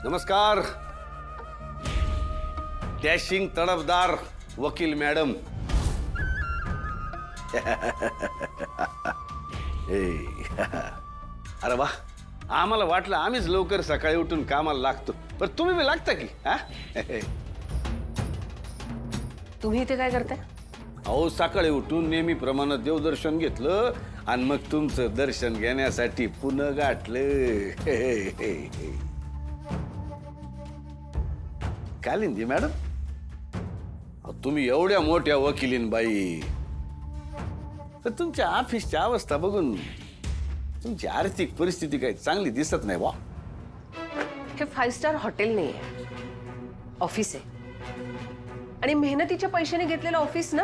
नमस्कार डॅशिंग तडफदार वकील मॅडम. अरे वा, आम्हाला वाटलं आम्हीच लवकर सकाळी उठून कामाला लागतो, पण तुम्ही बी लागता की? तुम्ही इथे काय करताय? अहो सकाळी उठून नेहमीप्रमाणे देवदर्शन घेतलं आणि मग तुमचं दर्शन घेण्यासाठी पुन्हा गाठलं. कालिंदी मॅडम, तुम्ही एवढ्या मोठ्या वकिलीन बाई, तर तुमच्या ऑफिसची अवस्था बघून तुमची आर्थिक परिस्थिती काही चांगली दिसत नाही बा. हे 5 स्टार हॉटेल नाही आहे, ऑफिस आहे. आणि मेहनतीच्या पैशाने घेतलेलं ऑफिस ना,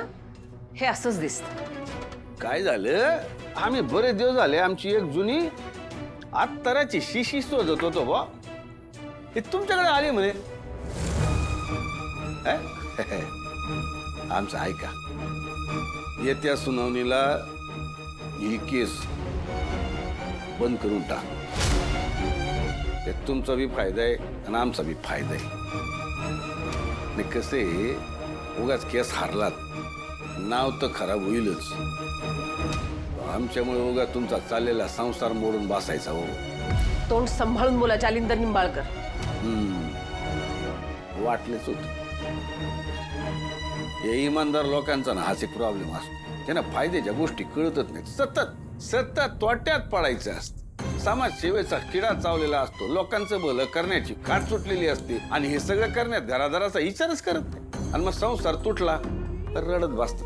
हे असंच दिसतं. काय झालं, आम्ही बरेच दिवस झाले आमची एक जुनी अत्तराची शिशी शोधत होतो बा, हे तुमच्याकडे आले म्हणे. आमचं ऐका, येत्या सुनावणीला ही केस बंद करून टाक. ते तुमचा बी फायदा आहे आणि आमचा बी फायदा आहे. आणि कसे उगाच केस हारलात, नाव तर खराब होईलच. आमच्यामुळे उगा तुमचा चाललेला संसार मोडून बसायचा. हो, तोंड सांभाळून बोला जालिंदर निंबाळकर. वाटलेच होत. हे इमानदार लोकांचा ना हाच एक प्रॉब्लेम असतो, त्यांना फायद्याच्या गोष्टी कळतच नाही. सतत सतत तोट्यात पडायचं असतं. समाजसेवेचा किडा चावलेला असतो, लोकांचं भलं करण्याची काट सुटलेली असते आणि हे सगळं करण्यात घरादाराचा विचारच करत नाही. आणि मग संसार तुटला तर रडत बसतात.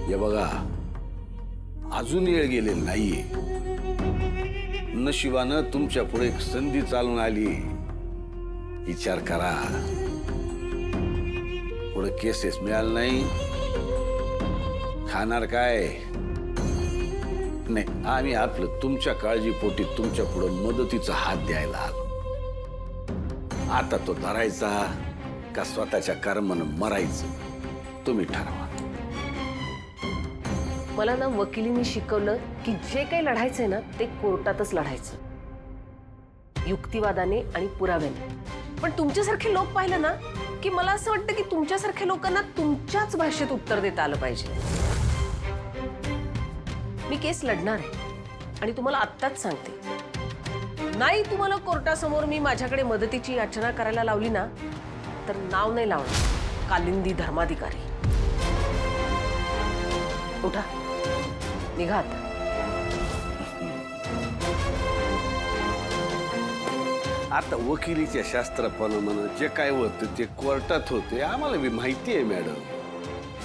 हे बघा, अजून वेळ गेलेली नाहीये. नशिबानं तुमच्या पुढे एक संधी चालून आली. विचार करा. पुढे केसेस मिळालं नाही, खाणार काय? नाही, आम्ही आपलं तुमच्या काळजीपोटी तुमच्या पुढे मदतीचा हात द्यायला आलो. आता तो धरायचा का स्वतःच्या कर्मानं मरायचं तुम्ही ठरवा. मला ना वकिलींनी शिकवलं की जे काही लढायचंय ना, ते कोर्टातच लढायचं, युक्तिवादाने आणि पुराव्याने. पण तुमच्यासारखे लोक पाहिलं ना की मला असं वाटतं की तुमच्यासारख्या लोकांना तुमच्याच भाषेत उत्तर देता आलं पाहिजे. मी केस लढणार आहे आणि तुम्हाला आत्ताच सांगते, नाही तुम्हाला कोर्टासमोर मी माझ्याकडे मदतीची याचना करायला लावली ना, तर नाव नाही लावणार कालिंदी धर्माधिकारी. उठा, निघा आता. आता वकिलीच्या शास्त्रप्रमाणे जे काय होतं ते कोर्टात होते, आम्हाला बी माहिती आहे मॅडम.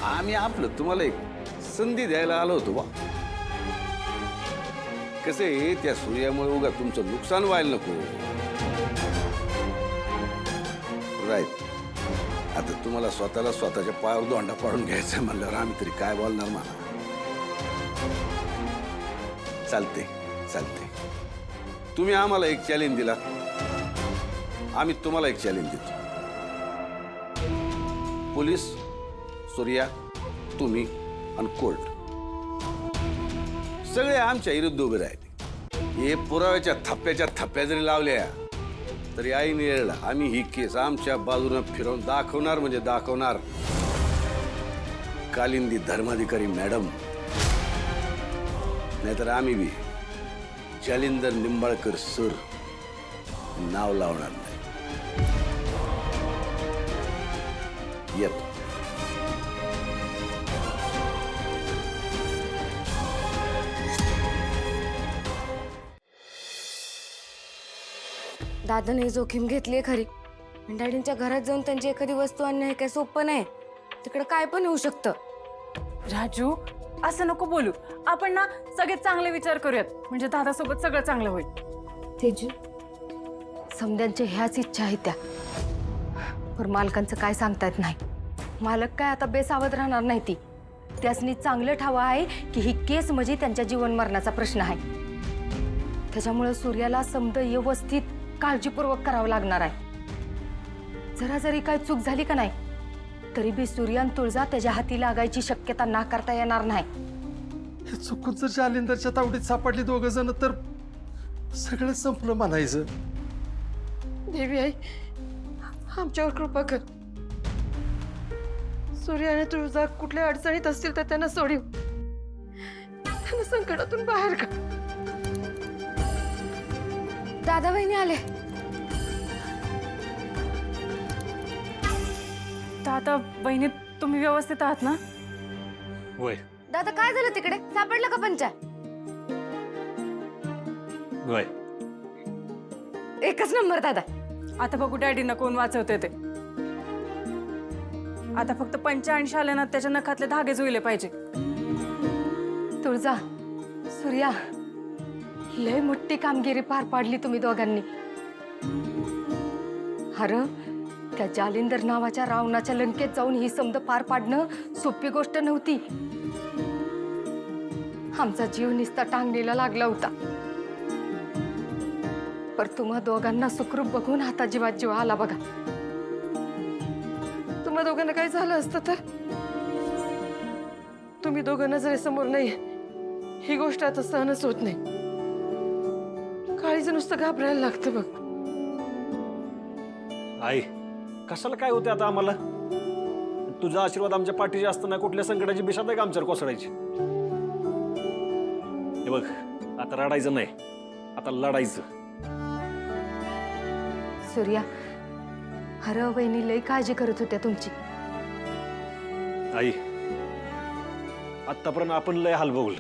आम्ही आपलं तुम्हाला एक संधी द्यायला आलो होतो बा. कसे त्या सूर्यामुळे उगा तुमचं नुकसान व्हायला नको. राईट. आता तुम्हाला स्वतःला स्वतःच्या पायावर दोंडा पाडून घ्यायचं म्हणल्यावर आम्ही तरी काय बोलणार मला. चालते चालते, तुम्ही आम्हाला एक चॅलेंज दिला, आम्ही तुम्हाला एक चॅलेंज देतो. पोलीस, सूर्या, तुम्ही आणि कोर्ट सगळे आमच्या विरुद्ध उभे राहिले. हे पुराव्याच्या थप्प्याच्या थप्प्या जरी लावल्या तरी ऐन वेळेला आम्ही ही केस आमच्या बाजूने फिरवून दाखवणार म्हणजे दाखवणार. कालिंदी धर्माधिकारी मॅडम, नाहीतर आम्ही बी जालिंदर निंबाळकर सर नाव लावणार नाही. येतो. दादाने जोखीम घेतली खरी, पण डॅडींच्या घरात जाऊन त्यांची एखादी वस्तू आणणं हे काय सोपं नाही. तिकडे काय पण होऊ शकतं. राजू, असं नको बोलू. आपण ना सगळे चांगले विचार करूयात, म्हणजे दादासोबत सगळं चांगलं होईल. तेजू, समद्यांच्या ह्याच इच्छा आहेत त्या, पण मालकांचं काय सांगता येत नाही. मालक काय आता बेसावध राहणार नाही. त्यासनी चांगलं ठाव आहे की ही केस म्हणजे त्यांच्या जीवन मरणाचा प्रश्न आहे. त्याच्यामुळे सूर्याला समद व्यवस्थित काळजीपूर्वक करावं लागणार आहे. जरा जरी काय चूक झाली का नाही तरी बी सूर्यान तुळजा त्याच्या हाती लागायची शक्यता नाकारता येणार नाही. हे चुकून जर जालिंदरच्या तावडीत सापडली दोघं जण तर सगळं संपलं म्हणायचं. देवी आई आमच्यावर कृपा कर. सूर्य आणि तुळजा कुठल्या अडचणीत असतील तर त्यांना सोडीव. त्यांना संकटातून बाहेर काढ. दादा वहिनी आले. दादा बहिणी तुम्ही व्यवस्थित आहात ना? होय दादा काय झालं तिकडे? सापडलं का पंचा? होय एकच नंबर दादा. आता बघू डॅडींना कोण वाचवते ते. आता फक्त पंचा आणि शालेनाथ त्याच्या नखातले धागे जुळले पाहिजे. तुळजा, सूर्या, लय मोठी कामगिरी पार पाडली तुम्ही दोघांनी. अरे त्या जालिंदर नावाच्या रावणाच्या लंकेत जाऊन ही समद पार पाडणं सोपी गोष्ट नव्हती. आमचा जीव निस्ता टांगणीला लागला होता. पर तुम्हा दोघांना सुखरूप बघून आता जीवात जीव आला बघा. तुम्हा दोघांना काही झालं असतं तर? तुम्ही दोघं नजरेसमोर नाही ही गोष्ट आता सहनच होत नाही. काळीचं नुसतं घाबरायला लागतं बघ. आई कशाला काय होते आता आम्हाला? तुझा आशीर्वाद आमच्या पाठीशी असताना कुठल्या संकटाची बिशात आहे का आमच्यावर कोसळायची? हे बघ आता रडायचं नाही, आता लढायचं. सूर्या, अरे वहिनी लय काळजी करत होत्या तुमची. आई आतापर्यंत आपण लय हाल बघलं,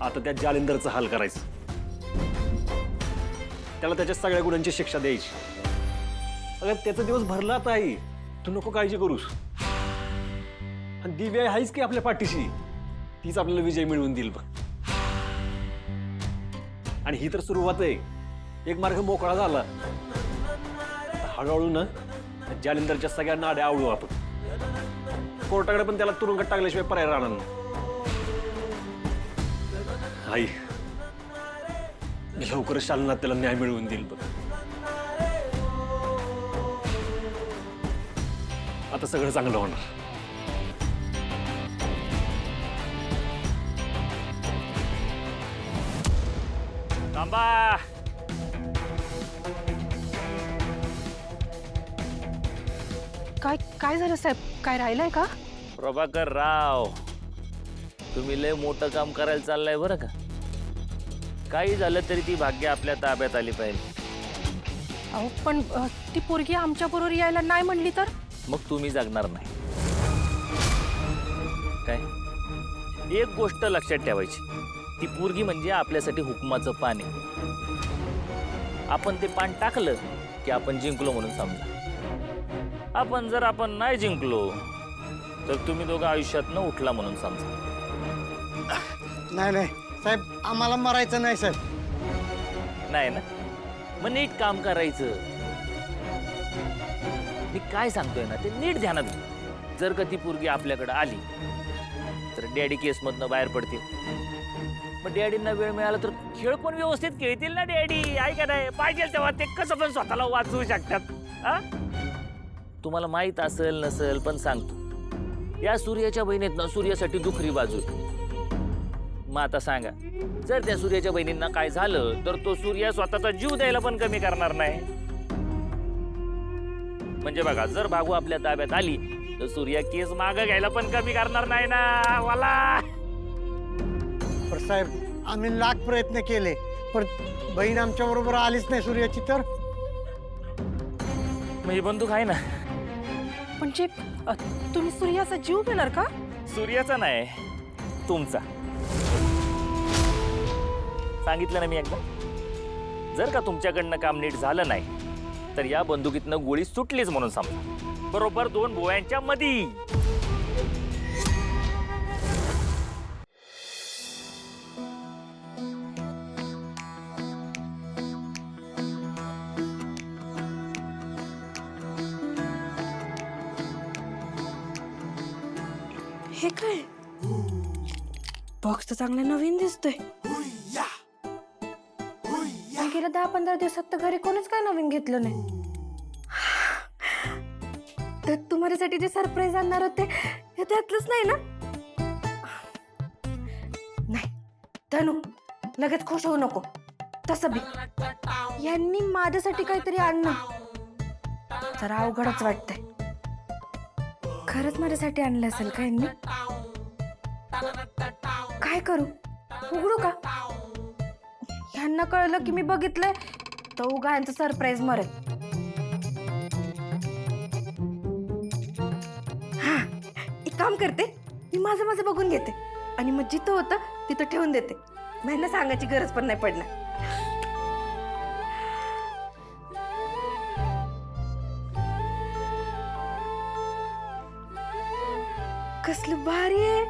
आता त्या जालिंदरचा हाल करायचं. त्याला त्याच्या सगळ्या गुणांची शिक्षा द्यायची. अगं त्याचा दिवस भरला आता आई, तू नको काळजी करूस. आणि दिव्या आहेच की आपल्या पाठीशी, तीच आपल्याला विजय मिळवून देईल बघ. आणि ही तर सुरुवात आहे, एक मार्ग मोकळा झाला. आता हळूहळू ना जालिंदरच्या सगळ्या नाड्या आवडू आपण. कोर्टाकडे पण त्याला तुरुंगात टाकल्याशिवाय पर्याय राहणार नाही. आई मी लवकरच शालनात त्याला न्याय मिळवून देईल बघ. आता सगळं चांगलं होणार. थांबा. काय झालं साहेब? काय राहिलंय का? प्रभाकर राव, तुम्ही लय मोठं काम करायला चाललंय बरं का. काही झालं तरी ती भाग्य आपल्या ताब्यात आली पाहिजे. अहो पण ती पोरगी आमच्या बरोबर यायला नाही म्हणली तर? मग तुम्ही जगणार नाही. काय एक गोष्ट लक्षात ठेवायची, ती पोरगी म्हणजे आपल्यासाठी हुकमाचं पान आहे. आपण ते पान टाकलं की आपण जिंकलो म्हणून समजा. आपण नाही जिंकलो तर तुम्ही दोघं आयुष्यात न उठला म्हणून समजा. नाही नाही साहेब, आम्हाला मरायचं नाही साहेब. नाही ना, मग नीट काम करायचं. मी काय सांगतोय ना ते नीट ध्यानात घे. जर का ती पोरगी आपल्याकडे आली तर डॅडी केसमधनं बाहेर पडतील. मग डॅडींना वेळ मिळाला तर खेळ पण व्यवस्थित खेळतील ना डॅडी. ऐका नाही पाहिजे तेव्हा ते कसं पण स्वतःला वाचवू शकतात. हा तुम्हाला माहित असेल नसेल पण सांगतो, या सूर्याच्या बहिणीतनं सूर्यासाठी दुखरी बाजू. मग आता सांगा, जर त्या सूर्याच्या बहिणींना काय झालं तर तो सूर्य स्वतःचा जीव द्यायला पण कमी करणार नाही. म्हणजे बघा, जर भागू आपल्या ताब्यात आली तर सूर्या केस मागं घ्यायला पण कमी करणार नाही ना मला. पण साहेब आम्ही लाख प्रयत्न केले, पण बहीण आमच्या बरोबर आलीच नाही सूर्याची. तर म्हणजे बंदूक आहे ना. म्हणजे तुम्ही सूर्याचा जीव देणार का? सूर्याचा नाही, तुमचा. सांगितलं ना मी एकदा, जर का तुमच्याकडनं काम नीट झालं नाही तर या बंदुकीतनं गोळी सुटलीच म्हणून समजा. बरोबर 2 भोयांच्या मधी. हे काय बॉक्स तर चांगला नवीन दिसतोय. गेल्या 10-15 दिवसात तर घरी कोणीच काय नवीन घेतलं नाही. तर तुम्हाऱ्यासाठी जे सरप्राईज आणणार होते हे त्यातलंच नाही ना? नाही धनू, लगेच खुश होऊ नको. तसं बी यांनी माझ्यासाठी काहीतरी आणणं जरा अवघडच वाटतंय. खरंच माझ्यासाठी आणलं असेल का यांनी? काय करू? उघडू का? ह्यांना कळलं की मी बघितलंय तर उगा यांचं सरप्राईज मरेल. हा, एक काम करते, मी माझं बघून घेते आणि मग जिथं होतं तिथं ठेवून देते. यांना सांगायची गरज पण नाही पडणार. कसलं भारी आहे.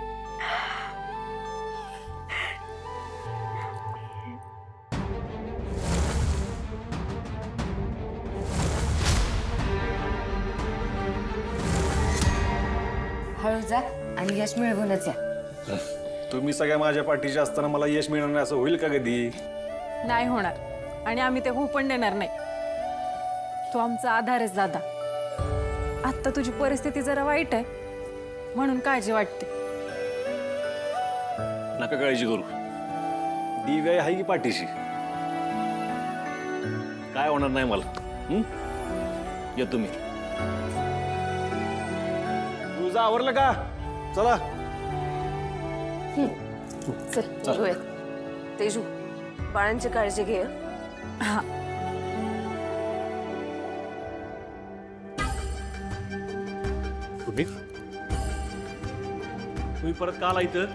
हळू जा आणि यश मिळवूनच या. तुम्ही सगळ्या माझ्या पाठीशी असताना मला यश मिळणार नाही असं होईल का कधी? नाही होणार आणि आम्ही ते होऊ पण देणार नाही. तू आमचा आधार आहेस दादा. आत्ता तुझी परिस्थिती जरा वाईट आहे म्हणून काळजी वाटते. नका काळजी करू, दिव्या आहे की पाठीशी, काय होणार नाही मला. या तुम्ही. तुझं आवरलं का? चला. चल बघूया. तेजू, बाळांची काळजी घे. हा, तुम्ही परत का आला इथं?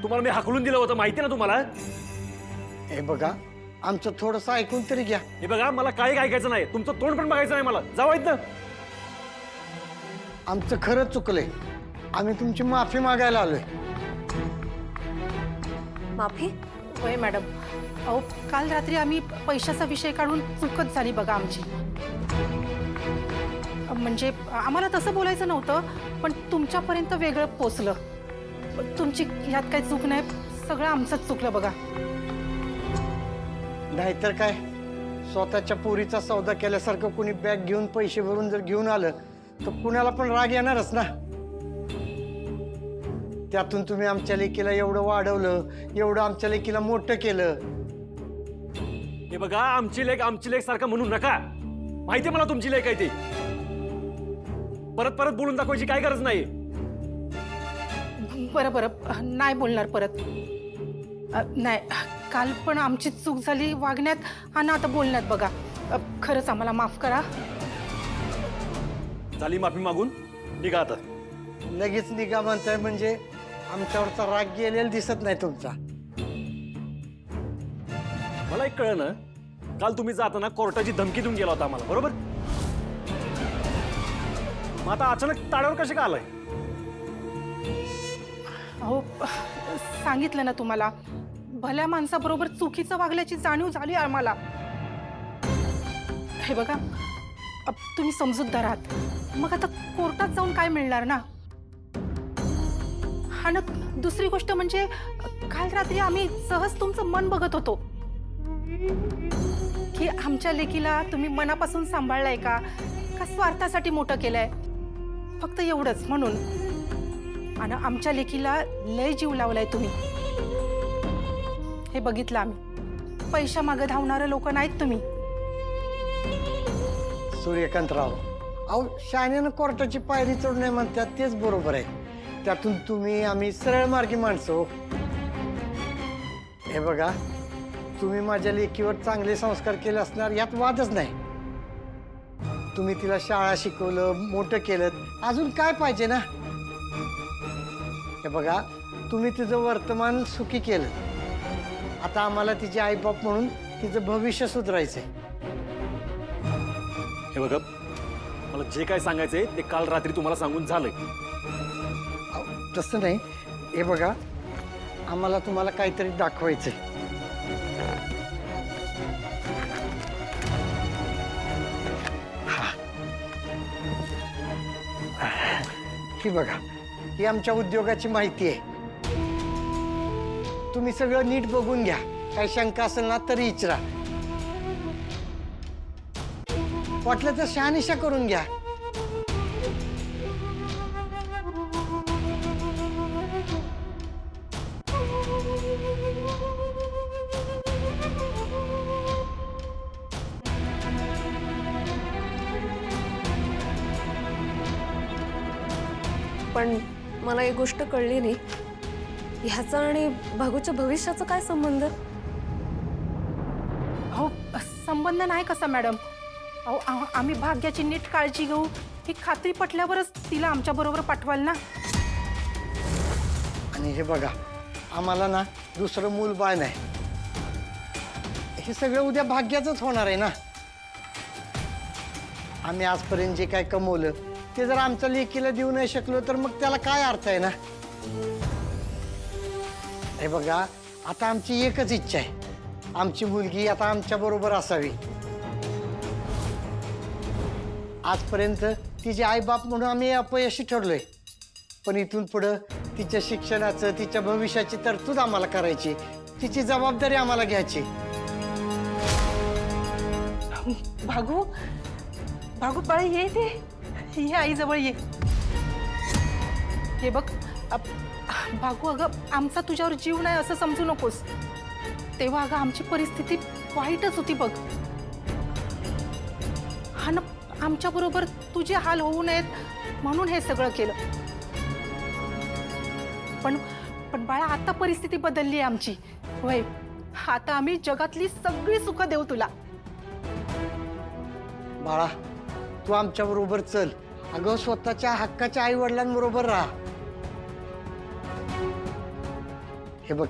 तुम्हाला मी हाकलून दिलं होतं माहिती ना तुम्हाला? हे बघा, आमचं थोडंसं ऐकून तरी घ्या. हे बघा, मला काही ऐकायचं नाही, तुमचं तोंड पण बघायचं नाही मला. जाऊ इथं. आमचं खरंच चुकलंय. आम्ही तुमची माफी मागायला आलोय. माफी? होय मॅडम. अहो, काल रात्री आम्ही पैशाचा विषय काढून चुकत झाली बघा आमची. म्हणजे आम्हाला तसं बोलायचं नव्हतं, पण तुमच्यापर्यंत वेगळं पोचलं. तुमची ह्यात काही चूक नाही, सगळं आमचंच चुकलं बघा. नाहीतर काय, स्वतःच्या पोरीचा सौदा केल्यासारखं कुणी बॅग घेऊन पैसे भरून जर घेऊन आलं तर कुणाला पण राग येणारच ना. त्यातून तुम्ही आमच्या लेकीला एवढं वाढवलं, एवढं आमच्या लेकीला मोठं केलं. हे बघा, आमची लेक सारखं म्हणू नका. माहिती मला तुमची लेक आहे ती. परत परत बोलून दाखवायची काय गरज नाही. बरं बरं, नाही बोलणार परत. नाही, काल पण आमची चूक झाली वागण्यात आणि आता बोलण्यात बघा. खरंच आम्हाला माफ करा. झाली माफी मागून निघा आता. लगेच निघा म्हणताय म्हणजे आमच्यावरचा राग गेलेला दिसत नाही तुमचा. मला एक कळलं ना, काल तुम्ही जाताना कोर्टाची धमकी देऊन गेला होता आम्हाला, बरोबर? मग आता अचानक ताड्यावर कसे का आलाय? अहो, सांगितलं ना तुम्हाला, भल्या माणसाबरोबर चुकीचं वागल्याची जाणीव झाली आम्हाला. हे बघा, तुम्ही समजूतदार आहात. मग आता कोर्टात जाऊन काय मिळणार ना. आणि दुसरी गोष्ट म्हणजे काल रात्री आम्ही सहज तुमचं मन बघत होतो की आमच्या लेकीला तुम्ही मनापासून सांभाळलाय का स्वार्थासाठी मोठं केलंय. फक्त एवढंच म्हणून. आणि आमच्या लेकीला लय जीव लावलाय तुम्ही, हे बघितलं आम्ही. पैशा मागे धावणारे लोक नाहीत तुम्ही. सूर्यकांतराव, अहो शाण्यानं कोर्टाची पायरी चढू नये म्हणतात, तेच बरोबर आहे. त्यातून तुम्ही आम्ही सरळ मार्गी माणसं. हे बघा, तुम्ही माझ्या लेकीवर चांगले संस्कार केले असणार यात वादच नाही. तुम्ही तिला शाळा शिकवलं, मोठं केलं, अजून काय पाहिजे ना. हे बघा, तुम्ही तिचं वर्तमान सुखी केलं. आता आम्हाला तिचे आईबाप म्हणून तिचं भविष्य सुधारायचंय. हे बघा, मला जे काय सांगायचंय ते काल रात्री तुम्हाला सांगून झालंय. तसं नाही. हे बघा, आम्हाला तुम्हाला काहीतरी दाखवायचंय. ही बघा, ही आमच्या उद्योगाची माहिती आहे. तुम्ही सगळं नीट बघून घ्या. काही शंका असेल ना तरी विचारा. वाटलं तर शहानिशा करून घ्या. पण मला एक गोष्ट कळली नाही, ह्याचा आणि भागूच्या भविष्याचा काय संबंध? अहो संबंध नाही कसा मॅडम. अहो आम्ही भाग्याची नीट काळजी घेऊ ही खात्री पटल्यावरच तिला आमच्या बरोबर पाठवाल ना. आणि हे बघा, आम्हाला ना दुसरं मूल बाळ नाही. हे सगळं उद्या भाग्याचंच होणार आहे ना. आम्ही आजपर्यंत जे काय कमवलं ते जर आमच्या लेकीला देऊ नाही शकलो तर मग त्याला काय अर्थ आहे ना. हे बघा, आता आमची एकच इच्छा आहे, आमची मुलगी आता आमच्या बरोबर असावी. आजपर्यंत तिचे आईबाप म्हणून आम्ही अपयशी ठरलोय, पण इथून पुढं तिच्या शिक्षणाचं, तिच्या भविष्याची तरतूद आम्हाला करायची, तिची जबाबदारी आम्हाला घ्यायची. भागू भागू बाळा ये ते ये आईजवळ ये. हे बघ भागू, अगं आमचा तुझ्यावर जीव नाही असं समजू नकोस. तेव्हा अगं आमची परिस्थिती वाईटच होती बघ. हा ना, आमच्या बरोबर तुझे हाल होऊ नयेत म्हणून हे सगळं केलं. पण बाळा, आता परिस्थिती बदलली आहे आमची. होय, आता आम्ही जगातली सगळी सुख देऊ तुला. बाळा, तू आमच्या बरोबर चल. अगं स्वतःच्या हक्काच्या आई वडिलांबरोबर राहा. हे बघ,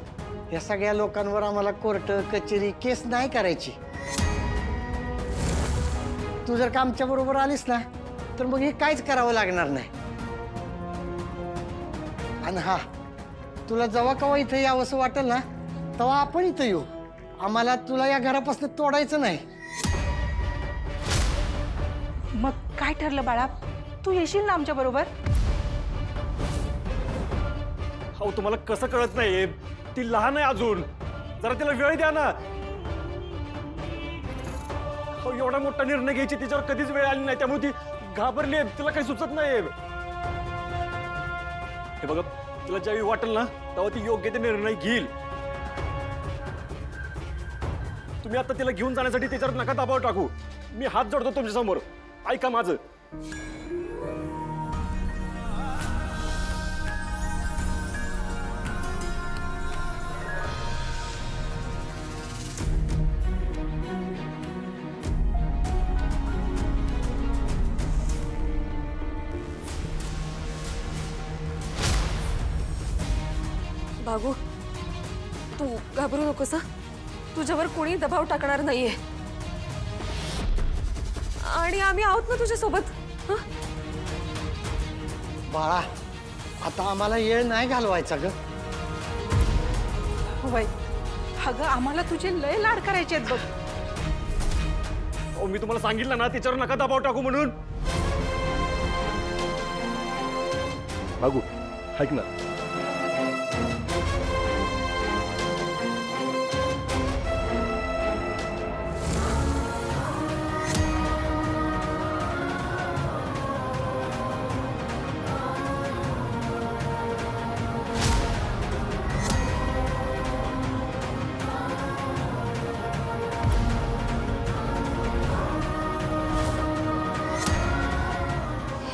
या सगळ्या लोकांवर आम्हाला कोर्ट कचेरी केस नाही करायची. तू जर का आमच्या बरोबर आलीस ना तर मग हे काहीच करावं लागणार नाही. आणि हा, तुला जेव्हा केव्हा इथं यावंसं वाटेल ना तेव्हा आपण इथं येऊ. आम्हाला तुला या घरापासून तोडायचं नाही. मग काय ठरलं बाळा, तू येशील ना आमच्या बरोबर? अहो तुम्हाला कसं कळत नाही, ती लहान आहे अजून, जरा तिला वेळ द्या ना. अहो एवढा मोठा निर्णय घ्यायची तिच्यावर कधीच वेळ आली नाही, त्यामुळे ती घाबरली आहे, तिला काही सुचत नाही. हे बघा, तिला ज्यावेळी वाटेल ना तेव्हा ती योग्य ते निर्णय घेईल. तुम्ही आता तिला घेऊन जाण्यासाठी तिच्यावर नका दबाव टाकू. मी हात जोडतो तुमच्या समोर, ऐका माझं. भागू, तू घाबरू नकोस. तुझ्यावर कोणी दबाव टाकणार नाहीये आणि आम्ही आहोत ना तुझ्यासोबत. बाळा, आता आम्हाला येळ नाही घालवायचा ग. होय, अगं आम्हाला तुझे लय लाड करायचे आहेत बघ. अहो मी तुम्हाला सांगितलं ना तिच्यावर नका दबाव टाकू म्हणून. भागू, ऐक ना.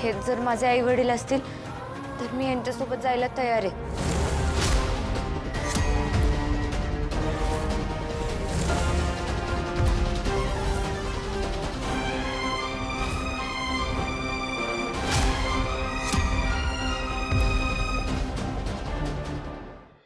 हेच जर माझे आई वडील असतील तर मी यांच्यासोबत जायला तयार आहे.